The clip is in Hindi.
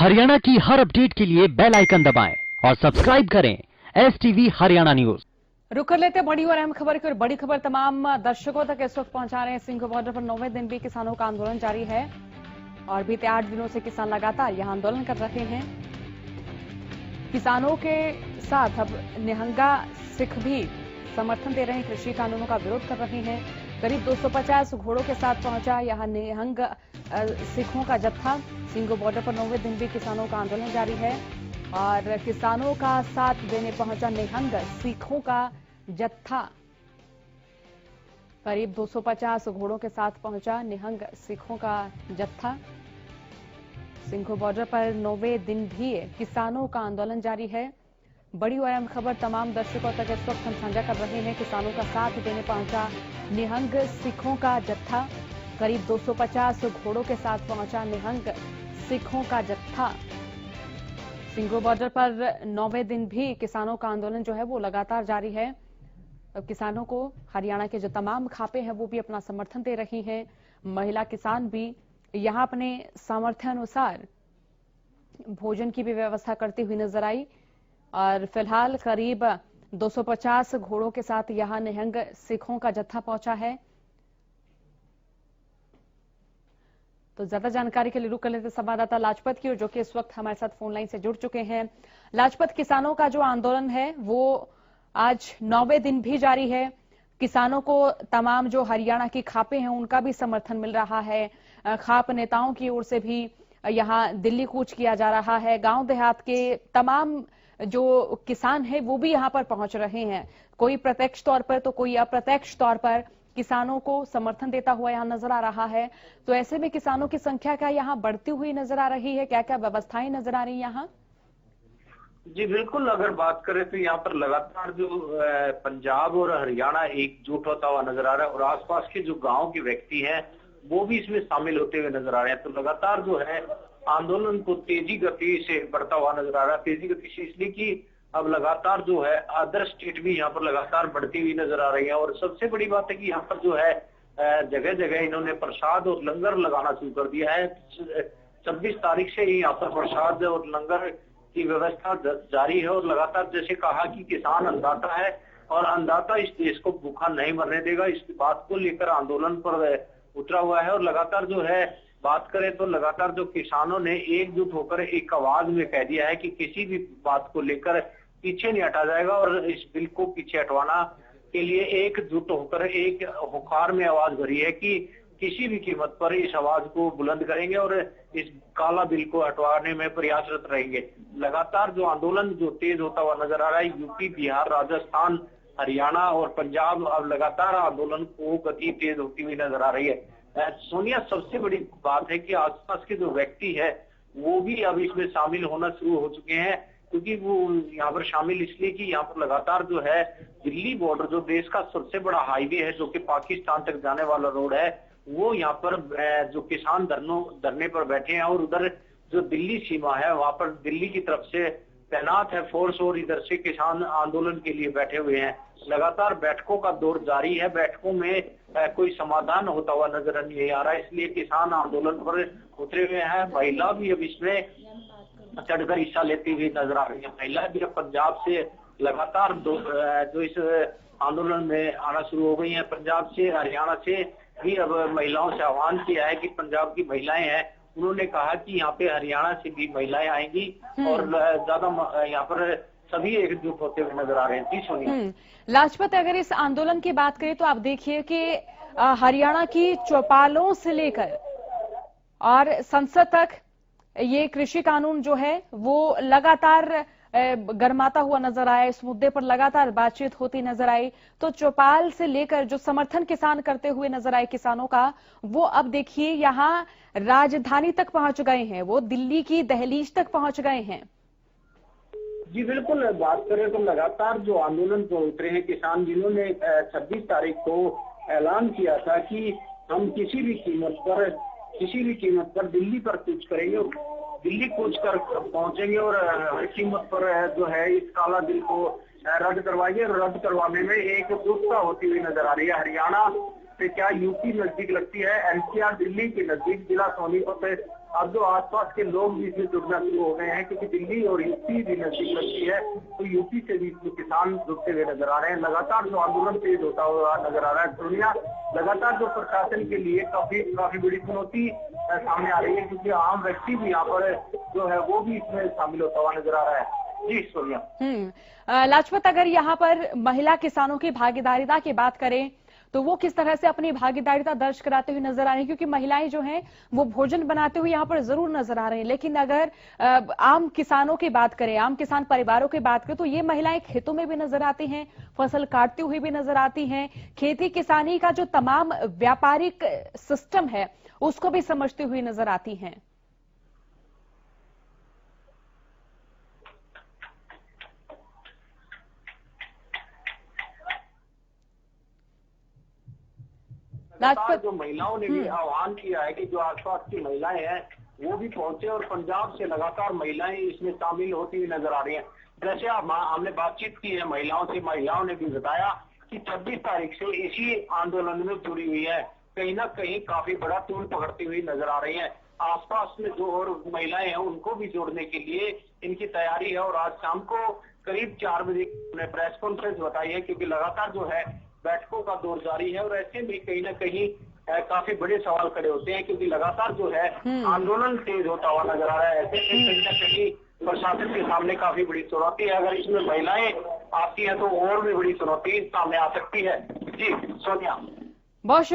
हरियाणा की हर अपडेट के लिए बेल आइकन दबाएं और सब्सक्राइब करें STV हरियाणा न्यूज। रुक कर लेते बड़ी और अहम खबर की। और बड़ी खबर तमाम दर्शकों तक इस वक्त पहुंचा रहे हैं। सिंघ बॉर्डर पर 9वें दिन भी किसानों का आंदोलन जारी है और बीते 8 दिनों से किसान लगातार यहां आंदोलन कर रहे हैं। किसानों के साथ अब निहंगा सिख भी समर्थन दे रहे हैं, कृषि कानूनों का विरोध कर रहे हैं। करीब 250 घोड़ों के साथ पहुंचा यहां निहंग सिखों का जत्था। सिंघ बॉर्डर पर 9वें दिन भी किसानों का आंदोलन जारी है और किसानों का साथ देने पहुंचा निहंग सिखों का जत्था। करीब 250 घोड़ों के साथ पहुंचा निहंग सिखों का जत्था। सिंघ बॉर्डर पर 9वें दिन भी किसानों का आंदोलन जारी है। बड़ी और अहम खबर तमाम दर्शकों तक इस वक्त हम साझा कर रहे हैं। किसानों का साथ देने पहुंचा निहंग सिखों का जत्था। करीब 250 घोड़ों के साथ पहुंचा निहंग सिखों का जत्था। सिंघ बॉर्डर पर 9वें दिन भी किसानों का आंदोलन जो है वो लगातार जारी है। अब किसानों को हरियाणा के जो तमाम खापे हैं वो भी अपना समर्थन दे रही हैं। महिला किसान भी यहां अपने सामर्थ्य अनुसार भोजन की भी व्यवस्था करती हुई नजर आई और फिलहाल करीब 250 घोड़ों के साथ यहां निहंग सिखों का जत्था पहुंचा है। तो ज्यादा जानकारी के लिए रुक कर लेते संवाददाता लाजपत की, और जो कि इस वक्त हमारे साथ फोन लाइन से जुड़ चुके हैं। लाजपत, किसानों का जो आंदोलन है वो आज 9वें दिन भी जारी है। किसानों को तमाम जो हरियाणा की खापें हैं उनका भी समर्थन मिल रहा है। खाप नेताओं की ओर से भी यहां दिल्ली कूच किया जा रहा है। गांव देहात के तमाम जो किसान हैं वो भी यहां पर पहुंच रहे हैं, कोई प्रत्यक्ष तौर पर तो कोई अप्रत्यक्ष तौर पर किसानों को समर्थन देता हुआ यहां नजर आ रहा है। तो ऐसे में किसानों की संख्या क्या यहां बढ़ती हुई नजर आ रही है? क्या क्या व्यवस्थाएं नजर आ रही है यहां? जी बिल्कुल, अगर बात करें तो यहाँ पर लगातार जो पंजाब और हरियाणा एकजुट होता हुआ नजर आ रहा है और आसपास के जो गांव के व्यक्ति हैं वो भी इसमें शामिल होते हुए नजर आ रहे हैं। तो लगातार जो है आंदोलन को तेजी गति से बढ़ता हुआ नजर आ रहा है। तेजी गति से इसलिए कि अब लगातार जो है अदर स्टेट भी यहाँ पर लगातार बढ़ती हुई नजर आ रही है। और सबसे बड़ी बात है कि यहाँ पर जो है जगह जगह इन्होंने प्रसाद और लंगर लगाना शुरू कर दिया है। 26 तारीख से ही यहाँ पर प्रसाद और लंगर की व्यवस्था जारी है। और लगातार जैसे कहा कि किसान अन्नदाता है और अन्नदाता इस देश को भूखा नहीं मरने देगा, इस बात को लेकर आंदोलन पर उतरा हुआ है। और लगातार जो है बात करें तो लगातार जो किसानों ने एकजुट होकर एक आवाज में कह दिया है कि किसी भी बात को लेकर पीछे नहीं हटा जाएगा और इस बिल को पीछे हटवाना के लिए एकजुट होकर एक हुंकार में आवाज भरी है कि किसी भी कीमत पर इस आवाज को बुलंद करेंगे और इस काला बिल को हटवाने में प्रयासरत रहेंगे। लगातार जो आंदोलन जो तेज होता हुआ नजर आ रहा है, यूपी, बिहार, राजस्थान, हरियाणा और पंजाब अब लगातार आंदोलन को गति तेज होती हुई नजर आ रही है। सोनिया, सबसे बड़ी बात है कि आसपास के जो व्यक्ति है वो भी अब इसमें शामिल होना शुरू हो चुके हैं, क्योंकि वो यहाँ पर शामिल इसलिए कि यहाँ पर लगातार जो है दिल्ली बॉर्डर जो देश का सबसे बड़ा हाईवे है जो कि पाकिस्तान तक जाने वाला रोड है, वो यहाँ पर जो किसान धरने पर बैठे हैं और उधर जो दिल्ली सीमा है वहां पर दिल्ली की तरफ से तैनात है फोर्स और इधर से किसान आंदोलन के लिए बैठे हुए हैं। लगातार बैठकों का दौर जारी है। बैठकों में कोई समाधान होता हुआ नजर नहीं आ रहा है, इसलिए किसान आंदोलन पर उतरे हुए हैं। महिला भी अब इसमें चढ़कर हिस्सा लेती हुई नजर आ रही है। महिला भी अब पंजाब से लगातार जो इस आंदोलन में आना शुरू हो गई है। पंजाब से, हरियाणा से भी अब महिलाओं से आह्वान किया है कि पंजाब की महिलाएं हैं, उन्होंने कहा कि यहाँ पे हरियाणा से भी महिलाएं आएंगी और ज्यादा यहाँ पर सभी एकजुट होते हुए नजर आ रहे हैं। जी सोनिया। लाजपत, अगर इस आंदोलन की बात करें तो आप देखिए कि हरियाणा की चौपालों से लेकर और संसद तक ये कृषि कानून जो है वो लगातार गरमाता हुआ नजर आया। इस मुद्दे पर लगातार बातचीत होती नजर आई। तो चौपाल से लेकर जो समर्थन किसान करते हुए नजर आए किसानों का, वो अब देखिए यहाँ राजधानी तक पहुंच गए हैं, वो दिल्ली की दहलीज तक पहुंच गए हैं। जी बिल्कुल, बात करें तो लगातार जो आंदोलन को उतरे हैं किसान, जिन्होंने 26 तारीख को ऐलान किया था कि हम किसी भी कीमत पर दिल्ली पर कूच करेंगे, दिल्ली कूच कर पहुंचेंगे और हर कीमत पर जो है इस काला बिल को रद्द करवाएंगे। और रद्द करवाने में एकजुटता होती हुई नजर आ रही है। हरियाणा से क्या यूपी नजदीक लगती है, एनसीआर दिल्ली के नजदीक जिला सोनीपत अब जो आसपास के लोग भी इसमें जुड़ना शुरू हो गए हैं, क्योंकि दिल्ली और यूपी भी नजदीक लगती है, तो यूपी से भी इसमें किसान जुड़ते हुए नजर आ रहे हैं। लगातार जो आंदोलन तेज होता हुआ नजर आ रहा है दुनिया, लगातार जो प्रशासन के लिए काफी बड़ी चुनौती सामने आ रही है, क्योंकि आम व्यक्ति भी यहाँ पर जो है वो भी इसमें शामिल होता हुआ नजर आ रहा है। जी सोनिया। लाजपत, अगर यहाँ पर महिला किसानों की भागीदारिता की बात करें तो वो किस तरह से अपनी भागीदारिता दर्ज कराते हुए नजर आ रहे हैं, क्योंकि महिलाएं जो हैं वो भोजन बनाते हुए यहाँ पर जरूर नजर आ रहे हैं, लेकिन अगर आम किसानों की बात करें, आम किसान परिवारों की बात करें, तो ये महिलाएं खेतों में भी नजर आती हैं, फसल काटती हुई भी नजर आती हैं, खेती किसानी का जो तमाम व्यापारिक सिस्टम है उसको भी समझती हुई नजर आती हैं। जो महिलाओं ने भी आह्वान किया है कि जो आसपास की महिलाएं हैं वो भी पहुंचे, और पंजाब से लगातार महिलाएं इसमें शामिल होती हुई नजर आ रही हैं। जैसे हमने बातचीत की है महिलाओं से, महिलाओं ने भी बताया कि 26 तारीख से इसी आंदोलन में जुड़ी हुई है, कहीं ना कहीं काफी बड़ा तूल पकड़ती हुई नजर आ रही है। आसपास में जो और महिलाएं हैं उनको भी जोड़ने के लिए इनकी तैयारी है, और आज शाम को करीब 4 बजे प्रेस कॉन्फ्रेंस बताई है, क्योंकि लगातार जो है बैठकों का दौर जारी है, और ऐसे में कहीं ना कहीं काफी बड़े सवाल खड़े होते हैं, क्योंकि लगातार जो है आंदोलन तेज होता हुआ नजर आ रहा है। ऐसे में कहीं ना कहीं प्रशासन के सामने काफी बड़ी चुनौती है। अगर इसमें महिलाएं आती हैं तो और भी बड़ी चुनौती सामने आ सकती है। जी सोनिया। बहुत